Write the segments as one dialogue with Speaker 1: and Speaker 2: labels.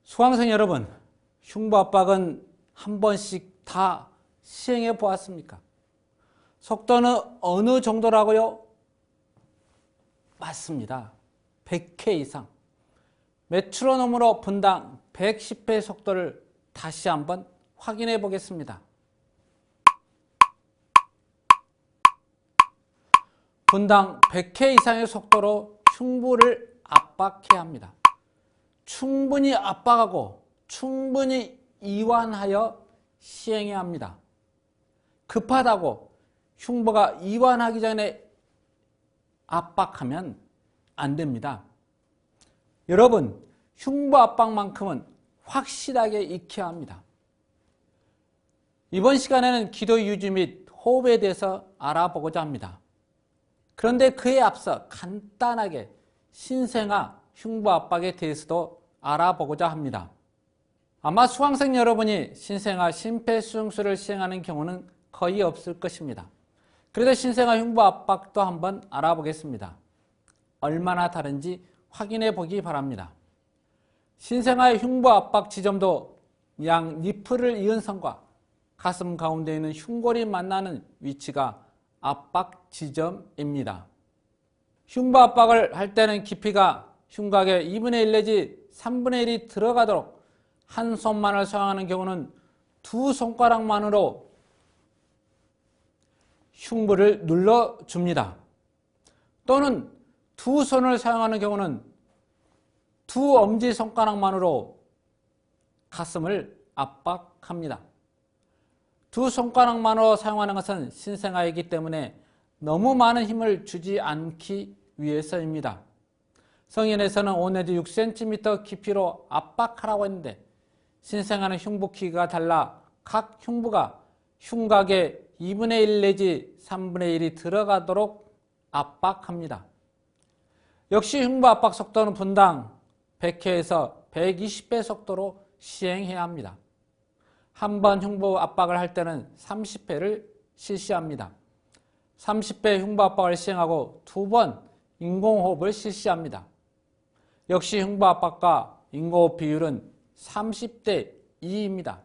Speaker 1: 수강생 여러분, 흉부압박은 한 번씩 다 시행해 보았습니까? 속도는 어느 정도라고요? 맞습니다. 100회 이상. 메트로놈으로 분당 110회 속도를 다시 한번 확인해 보겠습니다. 분당 100회 이상의 속도로 흉부를 압박해야 합니다. 충분히 압박하고 충분히 이완하여 시행해야 합니다. 급하다고 흉부가 이완하기 전에 압박하면 안 됩니다. 여러분, 흉부 압박만큼은 확실하게 익혀야 합니다. 이번 시간에는 기도 유지 및 호흡에 대해서 알아보고자 합니다. 그런데 그에 앞서 간단하게 신생아 흉부 압박에 대해서도 알아보고자 합니다. 아마 수강생 여러분이 신생아 심폐수용술을 시행하는 경우는 거의 없을 것입니다. 그래도 신생아 흉부 압박도 한번 알아보겠습니다. 얼마나 다른지 확인해 보기 바랍니다. 신생아의 흉부 압박 지점도 양 니플을 이은 선과 가슴 가운데 있는 흉골이 만나는 위치가 압박 지점입니다. 흉부 압박을 할 때는 깊이가 흉곽의 2분의 1 내지 3분의 1이 들어가도록 한 손만을 사용하는 경우는 두 손가락만으로 흉부를 눌러줍니다. 또는 두 손을 사용하는 경우는 두 엄지손가락만으로 가슴을 압박합니다. 두 손가락만으로 사용하는 것은 신생아이기 때문에 너무 많은 힘을 주지 않기 위해서입니다. 성인에서는 5 내지 6cm 깊이로 압박하라고 했는데 신생아는 흉부 크기가 달라 각 흉부가 흉곽의 2분의 1 내지 3분의 1이 들어가도록 압박합니다. 역시 흉부 압박 속도는 분당 100회에서 120회 속도로 시행해야 합니다. 한 번 흉부 압박을 할 때는 30회를 실시합니다. 30회 흉부 압박을 시행하고 2번 인공호흡을 실시합니다. 역시 흉부 압박과 인공호흡 비율은 30대 2입니다.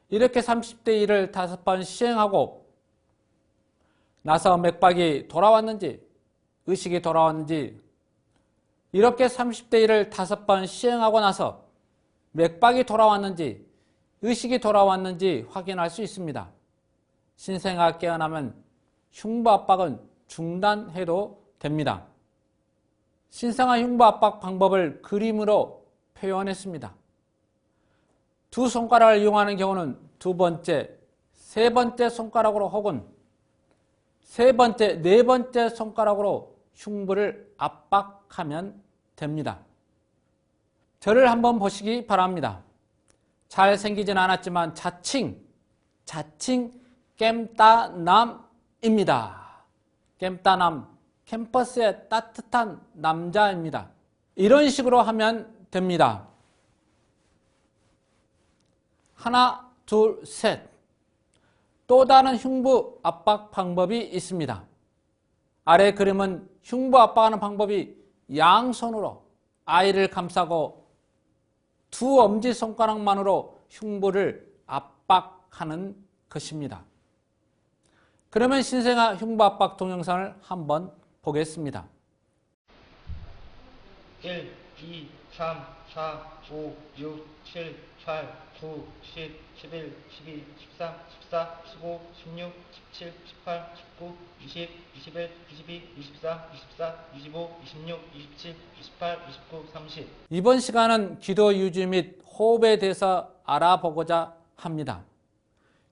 Speaker 1: 이렇게 30대 2를 5번 시행하고 나서 맥박이 돌아왔는지 의식이 돌아왔는지 이렇게 30대 1을 5번 시행하고 나서 맥박이 돌아왔는지 의식이 돌아왔는지 확인할 수 있습니다. 신생아 깨어나면 흉부 압박은 중단해도 됩니다. 신생아 흉부 압박 방법을 그림으로 표현했습니다. 두 손가락을 이용하는 경우는 두 번째, 세 번째 손가락으로 혹은 세 번째, 네 번째 손가락으로 흉부를 압박하면 됩니다. 저를 한번 보시기 바랍니다. 잘생기진 않았지만 자칭 깸따남입니다. 깸따남, 캠퍼스의 따뜻한 남자입니다. 이런 식으로 하면 됩니다. 하나, 둘, 셋. 또 다른 흉부 압박 방법이 있습니다. 아래 그림은 흉부 압박하는 방법이 양손으로 아이를 감싸고 두 엄지손가락만으로 흉부를 압박하는 것입니다. 그러면 신생아 흉부 압박 동영상을 한번 보겠습니다.
Speaker 2: 1, 2, 3, 4, 5, 6, 7, 8, 9, 10, 11, 12, 13, 14, 15, 16, 17, 18, 19, 20, 21, 22, 23, 24, 25, 26, 27, 28, 29, 30.
Speaker 1: 이번 시간은 기도 유지 및 호흡에 대해서 알아보고자 합니다.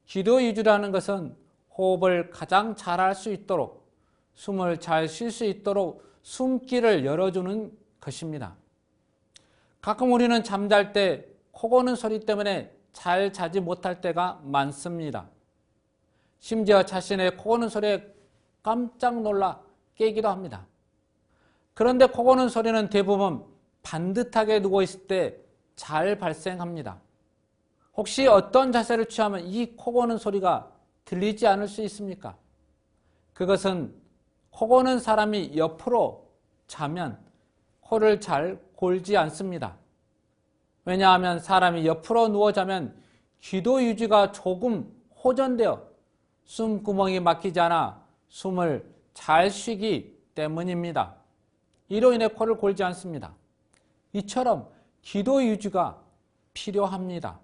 Speaker 1: 기도 유지라는 것은 호흡을 가장 잘 할 수 있도록 숨을 잘 쉴 수 있도록 숨길을 열어주는 것입니다. 가끔 우리는 잠잘 때 코 고는 소리 때문에 잘 자지 못할 때가 많습니다. 심지어 자신의 코 고는 소리에 깜짝 놀라 깨기도 합니다. 그런데 코 고는 소리는 대부분 반듯하게 누워있을 때 잘 발생합니다. 혹시 어떤 자세를 취하면 이 코 고는 소리가 들리지 않을 수 있습니까? 그것은 코 고는 사람이 옆으로 자면 코를 잘 골지 않습니다. 왜냐하면 사람이 옆으로 누워 자면 기도 유지가 조금 호전되어 숨구멍이 막히지 않아 숨을 잘 쉬기 때문입니다. 이로 인해 코를 골지 않습니다. 이처럼 기도 유지가 필요합니다.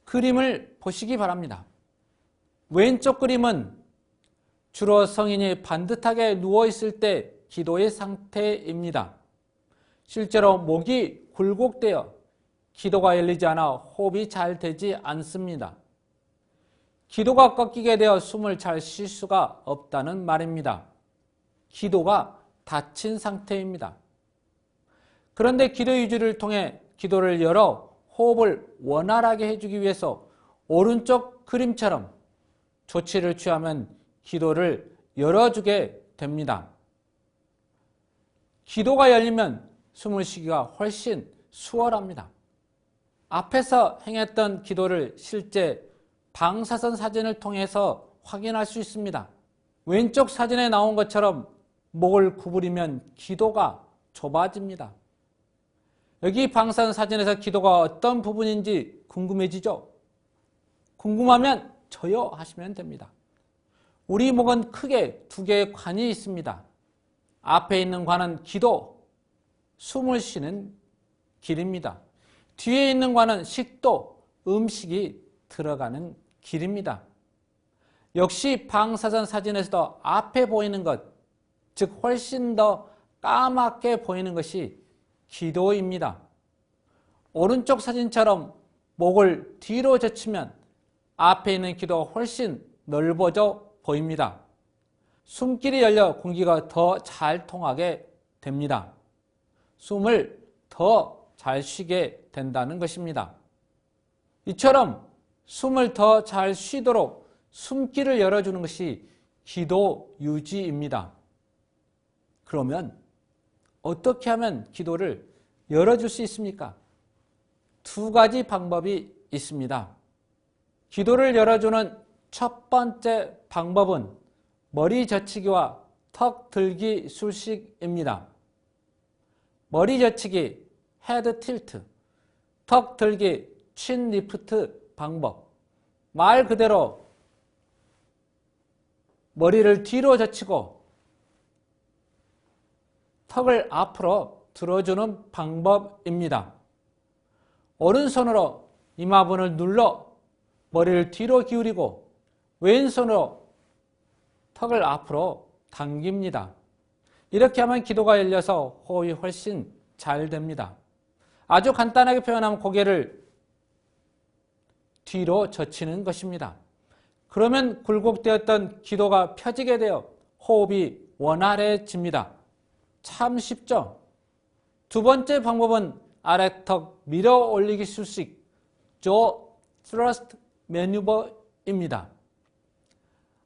Speaker 1: 그림을 보시기 바랍니다. 왼쪽 그림은 주로 성인이 반듯하게 누워있을 때 기도의 상태입니다. 실제로 목이 굴곡되어 기도가 열리지 않아 호흡이 잘 되지 않습니다. 기도가 꺾이게 되어 숨을 잘 쉴 수가 없다는 말입니다. 기도가 닫힌 상태입니다. 그런데 기도 유지를 통해 기도를 열어 호흡을 원활하게 해주기 위해서 오른쪽 그림처럼 조치를 취하면 기도를 열어주게 됩니다. 기도가 열리면 숨을 쉬기가 훨씬 수월합니다. 앞에서 행했던 기도를 실제 방사선 사진을 통해서 확인할 수 있습니다. 왼쪽 사진에 나온 것처럼 목을 구부리면 기도가 좁아집니다. 여기 방사선 사진에서 기도가 어떤 부분인지 궁금해지죠? 궁금하면 저요 하시면 됩니다. 우리 목은 크게 두 개의 관이 있습니다. 앞에 있는 관은 기도, 숨을 쉬는 길입니다. 뒤에 있는 관은 식도, 음식이 들어가는 길입니다. 역시 방사선 사진에서도 앞에 보이는 것, 즉 훨씬 더 까맣게 보이는 것이 기도입니다. 오른쪽 사진처럼 목을 뒤로 젖히면 앞에 있는 기도가 훨씬 넓어져 보입니다. 숨길이 열려 공기가 더 잘 통하게 됩니다. 숨을 더 잘 쉬게 된다는 것입니다. 이처럼 숨을 더 잘 쉬도록 숨길을 열어주는 것이 기도 유지입니다. 그러면 어떻게 하면 기도를 열어줄 수 있습니까? 두 가지 방법이 있습니다. 기도를 열어주는 첫 번째 방법은 머리 젖히기와 턱 들기 술식입니다. 머리 젖히기, 헤드 틸트, 턱 들기, 친 리프트 방법. 말 그대로 머리를 뒤로 젖히고 턱을 앞으로 들어주는 방법입니다. 오른손으로 이마분을 눌러 머리를 뒤로 기울이고 왼손으로 턱을 앞으로 당깁니다. 이렇게 하면 기도가 열려서 호흡이 훨씬 잘 됩니다. 아주 간단하게 표현하면 고개를 뒤로 젖히는 것입니다. 그러면 굴곡되었던 기도가 펴지게 되어 호흡이 원활해집니다. 참 쉽죠? 두 번째 방법은 아래턱 밀어 올리기 술식, 조 스러스트 매뉴버입니다.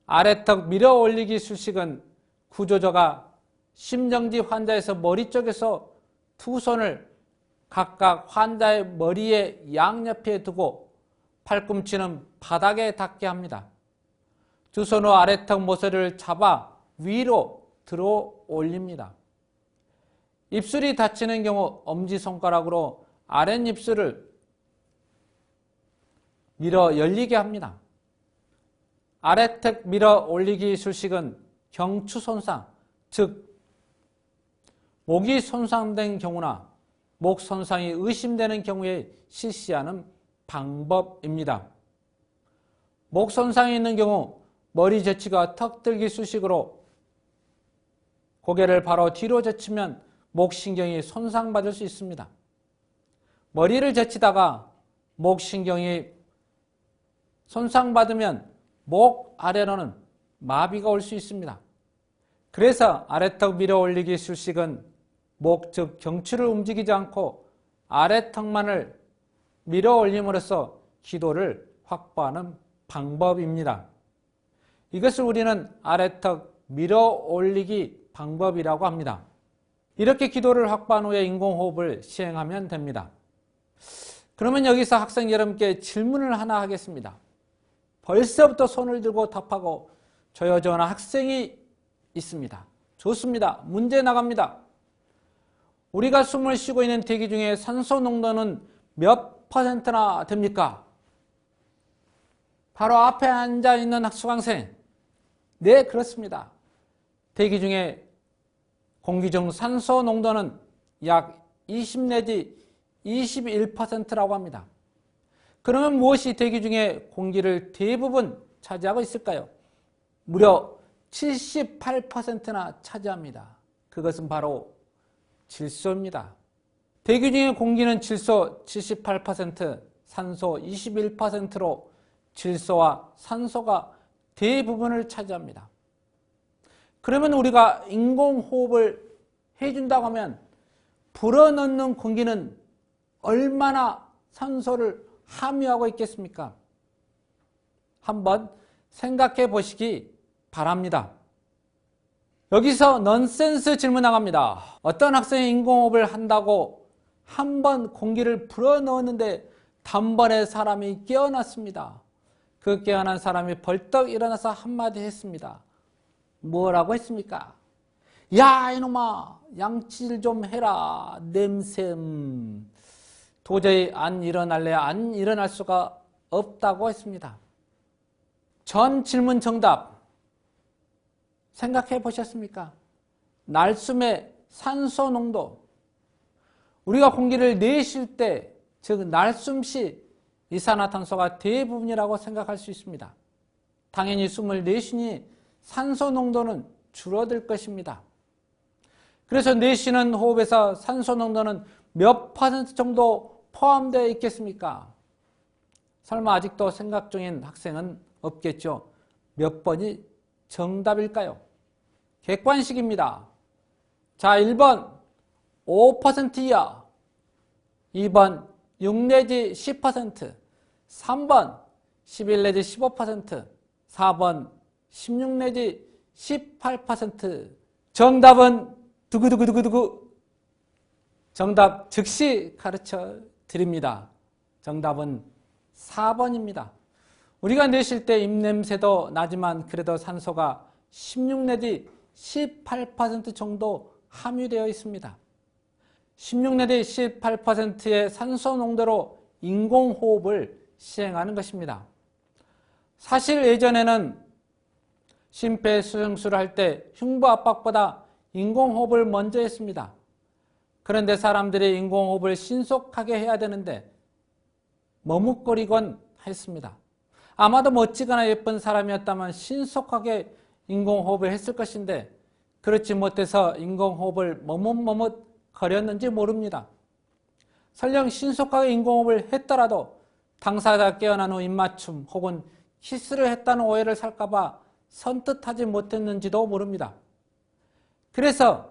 Speaker 1: 아래턱 밀어 올리기 술식은 구조자가 심정지 환자에서 머리 쪽에서 두 손을 각각 환자의 머리의 양옆에 두고 팔꿈치는 바닥에 닿게 합니다. 두 손으로 아래턱 모서리를 잡아 위로 들어 올립니다. 입술이 닫히는 경우 엄지손가락으로 아랫입술을 밀어 열리게 합니다. 아래턱 밀어 올리기 술식은 경추 손상, 즉 목이 손상된 경우나 목 손상이 의심되는 경우에 실시하는 방법입니다. 목 손상이 있는 경우 머리 젖히가 턱 들기 수식으로 고개를 바로 뒤로 젖히면 목신경이 손상받을 수 있습니다. 머리를 젖히다가 목신경이 손상받으면 목 아래로는 마비가 올 수 있습니다. 그래서 아래턱 밀어 올리기 술식은 목, 즉 경추를 움직이지 않고 아래턱만을 밀어 올림으로써 기도를 확보하는 방법입니다. 이것을 우리는 아래턱 밀어 올리기 방법이라고 합니다. 이렇게 기도를 확보한 후에 인공호흡을 시행하면 됩니다. 그러면 여기서 학생 여러분께 질문을 하나 하겠습니다. 벌써부터 손을 들고 답하고 조여조는 학생이 있습니다. 좋습니다. 문제 나갑니다. 우리가 숨을 쉬고 있는 대기 중에 산소 농도는 몇 퍼센트나 됩니까? 바로 앞에 앉아있는 수강생. 네, 그렇습니다. 대기 중에 공기 중 산소 농도는 약 20 내지 21%라고 합니다. 그러면 무엇이 대기 중에 공기를 대부분 차지하고 있을까요? 무려 78%나 차지합니다. 그것은 바로 질소입니다. 대기 중의 공기는 질소 78%, 산소 21%로 질소와 산소가 대부분을 차지합니다. 그러면 우리가 인공호흡을 해준다고 하면 불어넣는 공기는 얼마나 산소를 함유하고 있겠습니까? 한번 생각해 보시기 바랍니다. 여기서 넌센스 질문 나갑니다. 어떤 학생이 인공호흡을 한다고 한 번 공기를 불어넣었는데 단번에 사람이 깨어났습니다. 그 깨어난 사람이 벌떡 일어나서 한마디 했습니다. 뭐라고 했습니까? 야, 이놈아, 양치질 좀 해라. 냄샘. 도저히 안 일어날래, 안 일어날 수가 없다고 했습니다. 전 질문 정답 생각해 보셨습니까? 날숨의 산소 농도. 우리가 공기를 내쉴 때, 즉 날숨 시 이산화탄소가 대부분이라고 생각할 수 있습니다. 당연히 숨을 내쉬니 산소 농도는 줄어들 것입니다. 그래서 내쉬는 호흡에서 산소 농도는 몇 퍼센트 정도 포함되어 있겠습니까? 설마 아직도 생각 중인 학생은 없겠죠. 몇 번이 정답일까요? 객관식입니다. 자, 1번 5% 이하, 2번 6 내지 10%, 3번 11 내지 15%, 4번 16 내지 18%. 정답은 두구두구두구두구. 정답 즉시 가르쳐 드립니다. 정답은 4번입니다. 우리가 내쉴 때 입냄새도 나지만 그래도 산소가 16 내지 18% 정도 함유되어 있습니다. 16 내지 18%의 산소 농도로 인공호흡을 시행하는 것입니다. 사실 예전에는 심폐소생술을 할 때 흉부압박보다 인공호흡을 먼저 했습니다. 그런데 사람들이 인공호흡을 신속하게 해야 되는데 머뭇거리곤 했습니다. 아마도 멋지거나 예쁜 사람이었다면 신속하게 인공호흡을 했을 것인데 그렇지 못해서 인공호흡을 머뭇머뭇 거렸는지 모릅니다. 설령 신속하게 인공호흡을 했더라도 당사자가 깨어난 후 입맞춤 혹은 키스를 했다는 오해를 살까봐 선뜻하지 못했는지도 모릅니다. 그래서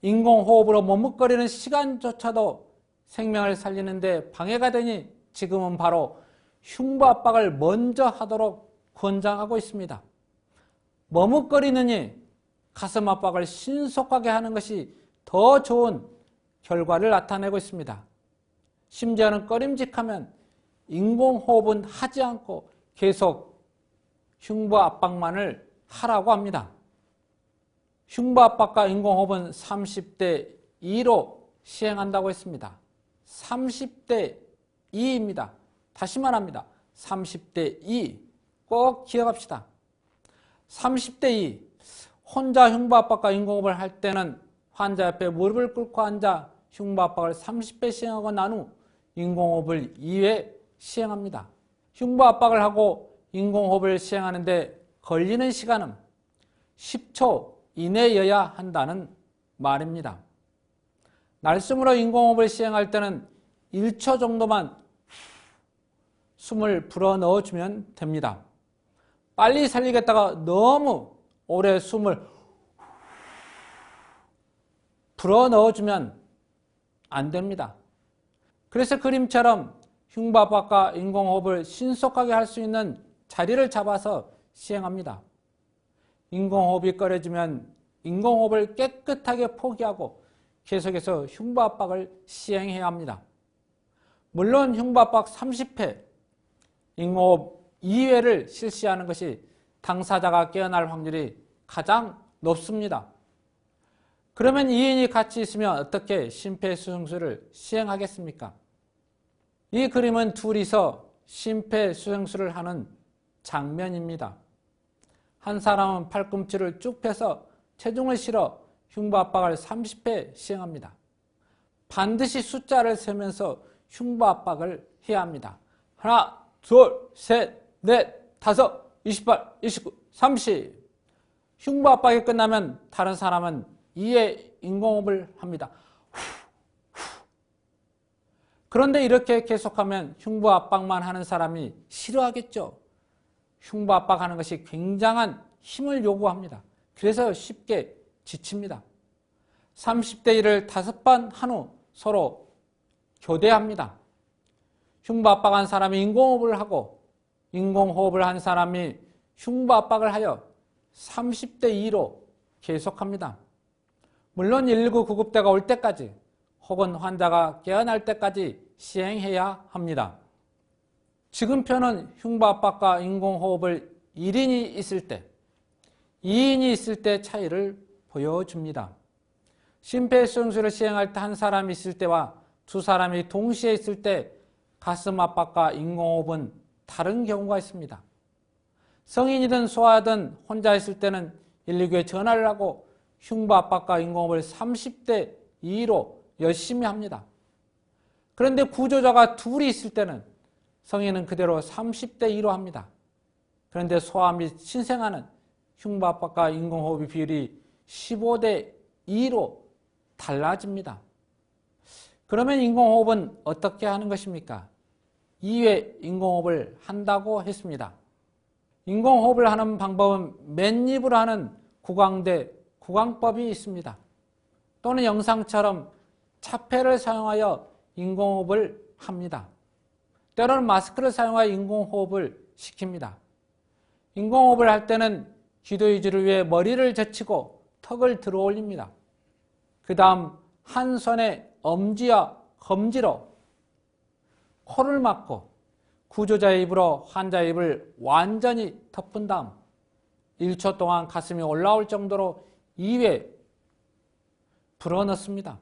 Speaker 1: 인공호흡으로 머뭇거리는 시간조차도 생명을 살리는데 방해가 되니 지금은 바로 흉부압박을 먼저 하도록 권장하고 있습니다. 머뭇거리느니 가슴압박을 신속하게 하는 것이 더 좋은 결과를 나타내고 있습니다. 심지어는 꺼림직하면 인공호흡은 하지 않고 계속 흉부압박만을 하라고 합니다. 흉부압박과 인공호흡은 30대 2로 시행한다고 했습니다. 30대 2입니다. 다시 말합니다. 30대 2. 꼭 기억합시다. 30대 2. 혼자 흉부압박과 인공호흡을 할 때는 환자 옆에 무릎을 꿇고 앉아 흉부압박을 30배 시행하고 난 후 인공호흡을 2회 시행합니다. 흉부압박을 하고 인공호흡을 시행하는데 걸리는 시간은 10초 이내여야 한다는 말입니다. 날숨으로 인공호흡을 시행할 때는 1초 정도만 숨을 불어넣어주면 됩니다. 빨리 살리겠다가 너무 오래 숨을 불어넣어주면 안 됩니다. 그래서 그림처럼 흉부압박과 인공호흡을 신속하게 할 수 있는 자리를 잡아서 시행합니다. 인공호흡이 꺼려지면 인공호흡을 깨끗하게 포기하고 계속해서 흉부압박을 시행해야 합니다. 물론 흉부압박 30회, 인공호흡 2회를 실시하는 것이 당사자가 깨어날 확률이 가장 높습니다. 그러면 2인이 같이 있으면 어떻게 심폐소생술을 시행하겠습니까? 이 그림은 둘이서 심폐소생술을 하는 장면입니다. 한 사람은 팔꿈치를 쭉 펴서 체중을 실어 흉부압박을 30회 시행합니다. 반드시 숫자를 세면서 흉부압박을 해야 합니다. 하나, 둘, 셋, 넷, 다섯, 28, 29, 30. 흉부압박이 끝나면 다른 사람은 2회 인공호흡을 합니다. 그런데 이렇게 계속하면 흉부압박만 하는 사람이 싫어하겠죠. 흉부압박하는 것이 굉장한 힘을 요구합니다. 그래서 쉽게 지칩니다. 30대 1을 5번 한 후 서로 교대합니다. 흉부압박한 사람이 인공호흡을 하고 인공호흡을 한 사람이 흉부압박을 하여 30대 2로 계속합니다. 물론 119 구급대가 올 때까지 혹은 환자가 깨어날 때까지 시행해야 합니다. 지금 표는 흉부압박과 인공호흡을 1인이 있을 때, 2인이 있을 때 차이를 보여줍니다. 심폐소생술을 시행할 때 한 사람이 있을 때와 두 사람이 동시에 있을 때 가슴 압박과 인공호흡은 다른 경우가 있습니다. 성인이든 소아든 혼자 있을 때는 119에 전화를 하고 흉부압박과 인공호흡을 30대 2로 열심히 합니다. 그런데 구조자가 둘이 있을 때는 성인은 그대로 30대 2로 합니다. 그런데 소아 및 신생아는 흉부압박과 인공호흡의 비율이 15대 2로 달라집니다. 그러면 인공호흡은 어떻게 하는 것입니까? 2회 인공호흡을 한다고 했습니다. 인공호흡을 하는 방법은 맨입으로 하는 구강대 구강법이 있습니다. 또는 영상처럼 차폐를 사용하여 인공호흡을 합니다. 때로는 마스크를 사용하여 인공호흡을 시킵니다. 인공호흡을 할 때는 기도 유지를 위해 머리를 젖히고 턱을 들어 올립니다. 그 다음 한 손에 엄지와 검지로 코를 막고 구조자의 입으로 환자의 입을 완전히 덮은 다음 1초 동안 가슴이 올라올 정도로 2회 불어넣습니다.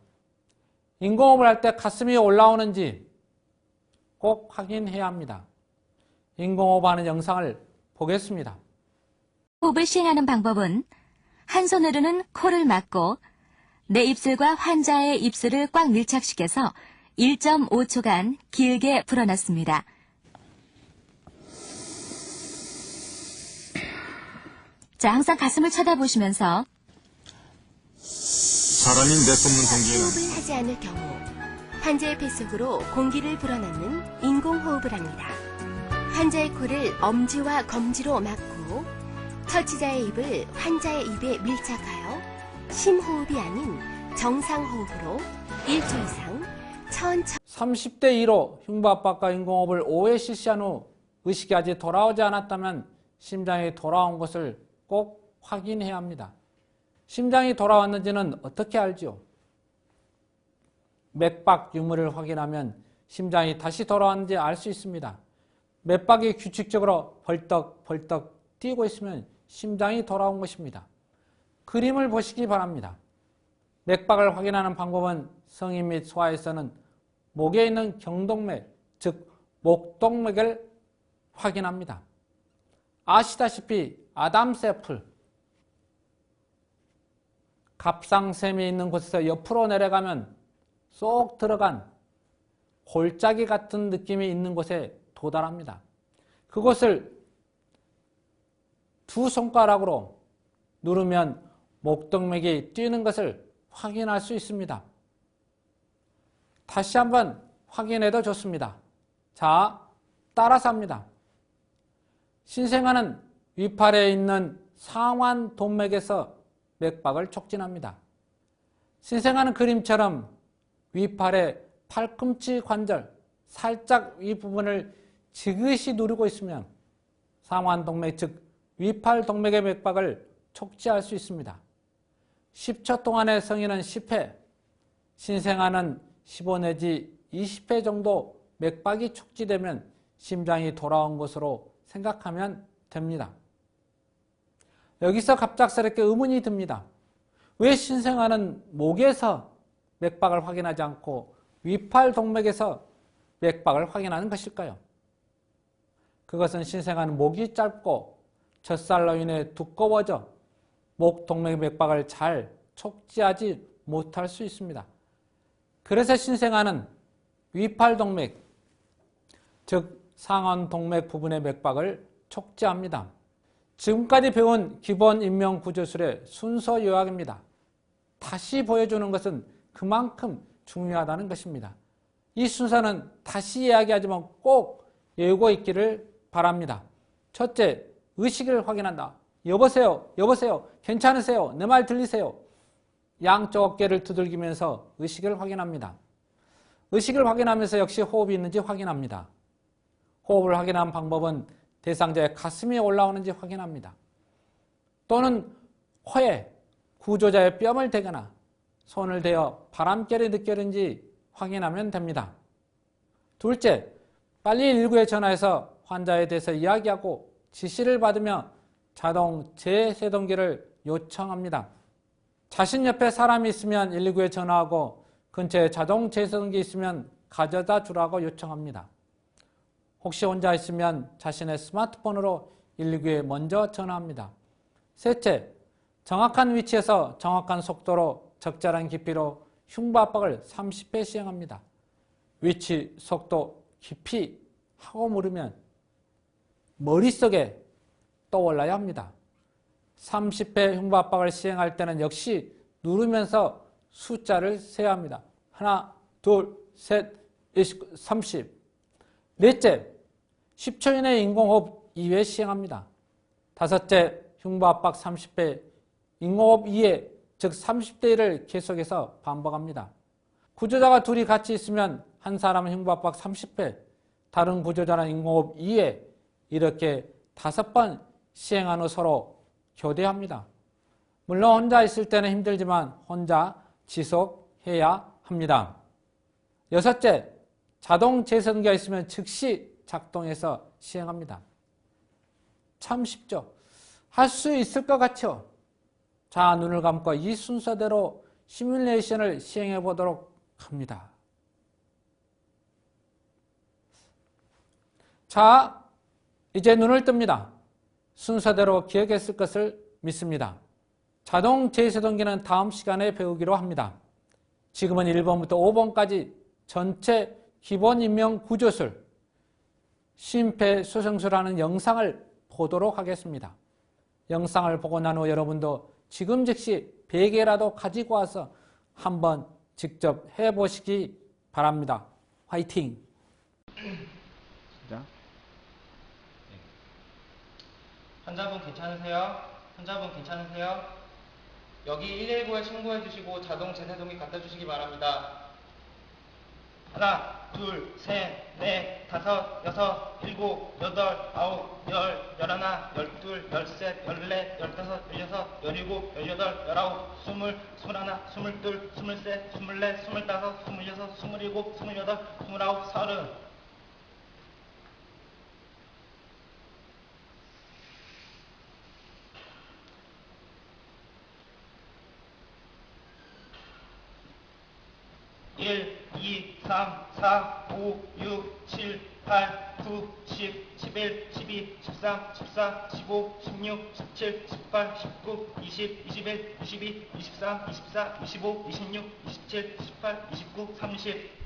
Speaker 1: 인공호흡을 할 때 가슴이 올라오는지 꼭 확인해야 합니다. 인공호흡하는 영상을 보겠습니다.
Speaker 3: 호흡을 시행하는 방법은 한 손으로는 코를 막고 내 입술과 환자의 입술을 꽉 밀착시켜서 1.5초간 길게 불어넣습니다. 자, 항상 가슴을 쳐다보시면서
Speaker 4: 사람이 내뿜는 공기에는
Speaker 5: 호흡을 하지 않을 경우 환자의 뱃속으로 공기를 불어넣는 인공호흡을 합니다. 환자의 코를 엄지와 검지로 막고 처치자의 입을 환자의 입에 밀착하여 심호흡이 아닌 정상호흡으로 1초 이상 천천히
Speaker 1: 30대 2로 흉부압박과 인공호흡을 5회 실시한 후 의식이 아직 돌아오지 않았다면 심장이 돌아온 것을 꼭 확인해야 합니다. 심장이 돌아왔는지는 어떻게 알지요? 맥박 유무를 확인하면 심장이 다시 돌아왔는지 알 수 있습니다. 맥박이 규칙적으로 벌떡벌떡 뛰고 있으면 심장이 돌아온 것입니다. 그림을 보시기 바랍니다. 맥박을 확인하는 방법은 성인 및 소아에서는 목에 있는 경동맥, 즉 목동맥을 확인합니다. 아시다시피 아담스애플, 갑상샘이 있는 곳에서 옆으로 내려가면 쏙 들어간 골짜기 같은 느낌이 있는 곳에 도달합니다. 그곳을 두 손가락으로 누르면 목동맥이 뛰는 것을 확인할 수 있습니다. 다시 한번 확인해도 좋습니다. 자, 따라서 합니다. 신생아는 위팔에 있는 상완동맥에서 맥박을 촉진합니다. 신생아는 그림처럼 위팔의 팔꿈치 관절 살짝 윗부분을 지그시 누르고 있으면 상완동맥 즉 위팔동맥의 맥박을 촉지할 수 있습니다. 10초 동안의 성인은 10회, 신생아는 15 내지 20회 정도 맥박이 촉지되면 심장이 돌아온 것으로 생각하면 됩니다. 여기서 갑작스럽게 의문이 듭니다. 왜 신생아는 목에서 맥박을 확인하지 않고 위팔동맥에서 맥박을 확인하는 것일까요? 그것은 신생아는 목이 짧고 젖살로 인해 두꺼워져 목 동맥 맥박을 잘 촉지하지 못할 수 있습니다. 그래서 신생아는 위팔 동맥, 즉 상완 동맥 부분의 맥박을 촉지합니다. 지금까지 배운 기본 인명 구조술의 순서 요약입니다. 다시 보여주는 것은 그만큼 중요하다는 것입니다. 이 순서는 다시 이야기하지만 꼭 외우고 있기를 바랍니다. 첫째, 의식을 확인한다. 여보세요, 여보세요, 괜찮으세요? 내 말 들리세요? 양쪽 어깨를 두들기면서 의식을 확인합니다. 의식을 확인하면서 역시 호흡이 있는지 확인합니다. 호흡을 확인한 방법은 대상자의 가슴이 올라오는지 확인합니다. 또는 코에 구조자의 뺨을 대거나 손을 대어 바람결이 느껴지는지 확인하면 됩니다. 둘째, 빨리 119에 전화해서 환자에 대해서 이야기하고 지시를 받으며 자동 제세동기를 요청합니다. 자신 옆에 사람이 있으면 119에 전화하고 근처에 자동 제세동기 있으면 가져다 주라고 요청합니다. 혹시 혼자 있으면 자신의 스마트폰으로 119에 먼저 전화합니다. 셋째, 정확한 위치에서 정확한 속도로 적절한 깊이로 흉부 압박을 30회 시행합니다. 위치, 속도, 깊이 하고 물으면 머릿속에 떠올라야 합니다. 30회 흉부 압박을 시행할 때는 역시 누르면서 숫자를 세야 합니다. 하나, 둘, 셋, 29, 30. 넷째, 10초 이내 인공호흡 2회 시행합니다. 다섯째, 흉부 압박 30회, 인공호흡 2회, 즉 30대 1을 계속해서 반복합니다. 구조자가 둘이 같이 있으면 한 사람은 흉부 압박 30회, 다른 구조자는 인공호흡 2회, 이렇게 5번 시행한 후 서로 교대합니다. 물론 혼자 있을 때는 힘들지만 혼자 지속해야 합니다. 여섯째, 자동 제선기가 있으면 즉시 작동해서 시행합니다. 참 쉽죠? 할 수 있을 것 같죠? 자, 눈을 감고 이 순서대로 시뮬레이션을 시행해 보도록 합니다. 자, 이제 눈을 뜹니다. 순서대로 기억했을 것을 믿습니다. 자동 제세동기는 다음 시간에 배우기로 합니다. 지금은 1번부터 5번까지 전체 기본 인명 구조술, 심폐소생술하는 영상을 보도록 하겠습니다. 영상을 보고 난 후 여러분도 지금 즉시 베개라도 가지고 와서 한번 직접 해보시기 바랍니다. 화이팅!
Speaker 2: 환자분 괜찮으세요? 환자분 괜찮으세요? 여기 119에 신고해 주시고 자동 제세동기 갖다 주시기 바랍니다. 하나, 둘, 셋, 넷, 다섯, 여섯, 일곱, 여덟, 아홉, 열, 열하나, 열둘, 열셋, 열넷, 열다섯, 열여섯, 열일곱, 열여덟, 열아홉, 스물, 스물하나, 스물둘, 스물셋, 스물넷, 스물다섯, 스물여섯, 스물일곱, 스물여덟, 스물아홉, 서른. 일, 2, 3, 4, 5, 6, 7, 8, 9, 10, 11, 12, 13, 14, 15, 16, 17, 18, 19, 20, 21, 22, 23, 24, 25, 26, 27, 28, 29, 30.